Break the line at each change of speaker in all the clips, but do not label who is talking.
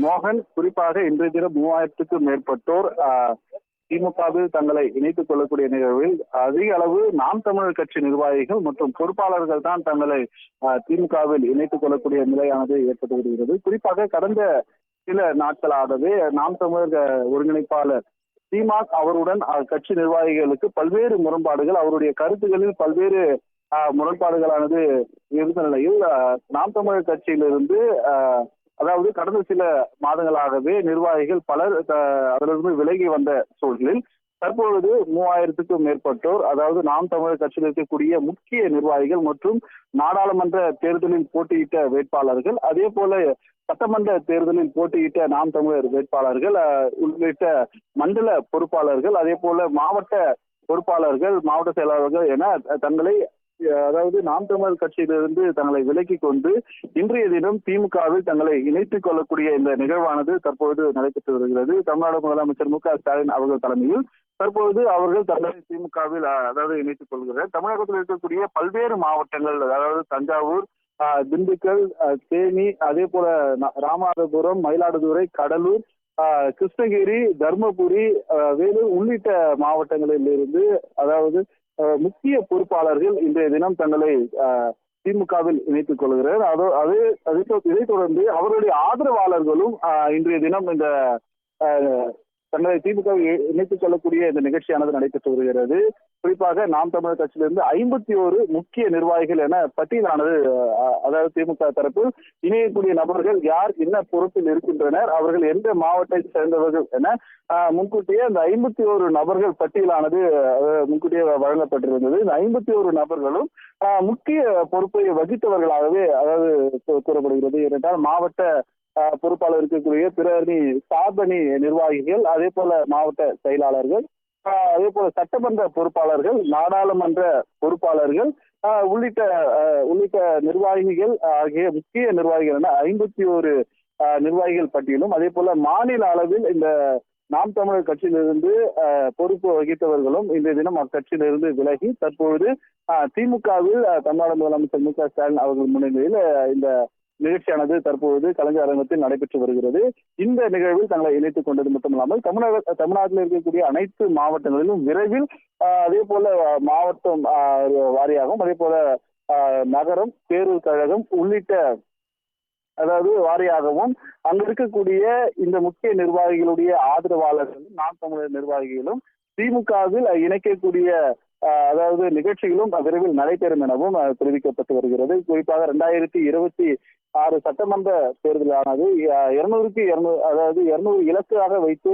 மோகன், குறிப்பாக இன்றைய தினம் 3000க்கும் மேற்பட்டோர் திமுகவில் தங்களை இணைத்துக் கொள்ளக்கூடிய நிகழ்வில் அதிக அளவு நாம் தமிழர் கட்சி நிர்வாகிகள் மற்றும் பொறுப்பாளர்கள் தான் தங்களை திமுகவில் இணைத்துக் கொள்ளக்கூடிய நிலையானது ஏற்பட்டு வருகிறது. குறிப்பாக கடந்த சில நாட்களாகவே நாம் தமிழர் ஒருங்கிணைப்பாளர் சீமான் அவருடன் கட்சி நிர்வாகிகளுக்கு பல்வேறு முரண்பாடுகள், அவருடைய கருத்துக்களில் பல்வேறு முரண்பாடுகளானது இருந்த நிலையில் நாம் தமிழர் கட்சியிலிருந்து அதாவது கடந்த சில மாதங்களாகவே நிர்வாகிகள் பலர் அதிலிருந்து விலகி வந்த சூழலில் தற்பொழுது 3000க்கும் மேற்பட்டோர், அதாவது நாம் தமிழர் கட்சியில் இருக்கக்கூடிய முக்கிய நிர்வாகிகள் மற்றும் நாடாளுமன்ற தேர்தலில் போட்டியிட்ட வேட்பாளர்கள், அதே போல சட்டமன்ற தேர்தலில் போட்டியிட்ட நாம் தமிழர் வேட்பாளர்கள் உள்ளிட்ட மண்டல பொறுப்பாளர்கள், அதே போல மாவட்ட பொறுப்பாளர்கள், மாவட்ட செயலாளர்கள் என தங்களை அதாவது நாம் தமிழர் கட்சியிலிருந்து தங்களை விலக்கி கொண்டு இன்றைய தினம் திமுகவில் தங்களை இணைத்துக் கொள்ளக்கூடிய இந்த நிகழ்வானது தற்பொழுது நடைபெற்று வருகிறது. தமிழ்நாடு முதலமைச்சர் மு.க.ஸ்டாலின் அவர்கள் தலைமையில் தற்பொழுது அவர்கள் தங்களை திமுகவில் அதாவது இணைத்துக் கொள்கிறார். தமிழகத்தில் இருக்கக்கூடிய பல்வேறு மாவட்டங்கள், அதாவது தஞ்சாவூர், திண்டுக்கல், தேனி, அதே போல ராமநாதபுரம், மயிலாடுதுறை, கடலூர், கிருஷ்ணகிரி, தர்மபுரி, வேலூர் உள்ளிட்ட மாவட்டங்களில் இருந்து அதாவது முக்கிய பொறுப்பாளர்கள் இன்றைய தினம் தங்களை திமுகவில் இணைத்துக் கொள்கிறார். இதைத் தொடர்ந்து அவருடைய ஆதரவாளர்களும் இன்றைய தினம் இந்த தங்களை திமுக இணைத்துக் கொள்ளக்கூடிய இந்த நிகழ்ச்சியானது நடைபெற்று வருகிறது. குறிப்பாக நாம் தமிழர் கட்சியிலிருந்து 51 முக்கிய நிர்வாகிகள் என பட்டியலானது, அதாவது திமுக தரப்பில் இணையக்கூடிய நபர்கள் யார், என்ன பொறுப்பில் இருக்கின்றனர், அவர்கள் எந்த மாவட்டத்தை சேர்ந்தவர்கள் என முன்கூட்டியே அந்த 51 நபர்கள் பட்டியலானது முன்கூட்டியே வழங்கப்பட்டிருந்தது. இந்த 51 நபர்களும் முக்கிய பொறுப்பை வகித்தவர்களாகவே அதாவது கூறப்படுகிறது. ஏனென்றால் மாவட்ட பொறுப்பாளர் இருக்கக்கூடிய பிற அணி சார்பணி நிர்வாகிகள், அதே போல மாவட்ட செயலாளர்கள், அதே போல சட்டமன்ற பொறுப்பாளர்கள், நாடாளுமன்ற பொறுப்பாளர்கள் உள்ளிட்ட நிர்வாகிகள் ஆகிய முக்கிய நிர்வாகிகள் என 51 நிர்வாகிகள் பட்டியலும், அதே போல மாநில அளவில் இந்த நாம் தமிழர் கட்சியிலிருந்து பொறுப்பு வகித்தவர்களும் இன்றைய தினம் அக்கட்சியிலிருந்து விலகி தற்பொழுது திமுகவில் தமிழ்நாடு முதலமைச்சர் மு.க.ஸ்டாலின் அவர்கள் முன்னிலையில் இந்த நிகழ்ச்சியானது தற்பொழுது கலைஞர் அரங்கத்தில் நடைபெற்று வருகிறது. இந்த நிகழ்வில் தங்களை இணைத்துக் கொண்டது மட்டுமல்லாமல் தமிழ்நாட்டில் இருக்கக்கூடிய அனைத்து மாவட்டங்களிலும் விரைவில் அதே போல மாவட்டம் வாரியாகவும், அதே போல நகரம், பேரூர் கழகம் உள்ளிட்ட அதாவது வாரியாகவும் அங்க இருக்கக்கூடிய இந்த முக்கிய நிர்வாகிகளுடைய ஆதரவாளர்களும் நாம் தமிழர் நிர்வாகிகளும் திமுகவில் இணைக்கக்கூடிய அதாவது நிகழ்ச்சிகளும் விரைவில் நடைபெறும் எனவும் தெரிவிக்கப்பட்டு வருகிறது. குறிப்பாக 2026 சட்டமன்ற தேர்தலானது 200 இலக்காக வைத்து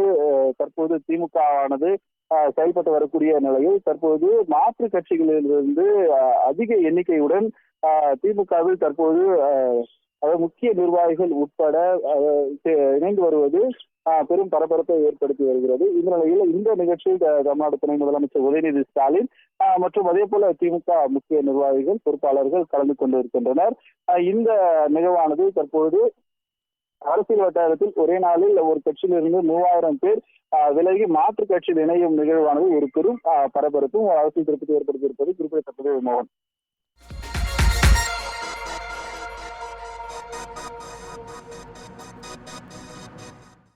தற்போது திமுக ஆனது செயல்பட்டு வரக்கூடிய நிலையில் தற்போது மாற்று கட்சிகளிலிருந்து அதிக எண்ணிக்கையுடன் திமுகவில் தற்போது முக்கிய நிர்வாகிகள் உட்பட இணைந்து வருவது பெரும் பரபரப்பை ஏற்படுத்தி வருகிறது. இந்த நிலையில் இந்த நிகழ்ச்சியில் தமிழ்நாடு துணை முதலமைச்சர் உதயநிதி ஸ்டாலின் மற்றும் அதே போல திமுக முக்கிய நிர்வாகிகள், பொறுப்பாளர்கள் கலந்து கொண்டு இருக்கின்றனர். இந்த நிகழ்வானது தற்போது அரசியல் வட்டாரத்தில் ஒரே நாளில் ஒரு கட்சியிலிருந்து 3000 பேர் விலகி மாற்று கட்சியில் இணையும் நிகழ்வானது ஒரு பெரும் பரபரப்பும் அரசியல் திருப்பத்தை ஏற்படுத்தி இருப்பது குறிப்பிடத்தக்கது. மோகன்.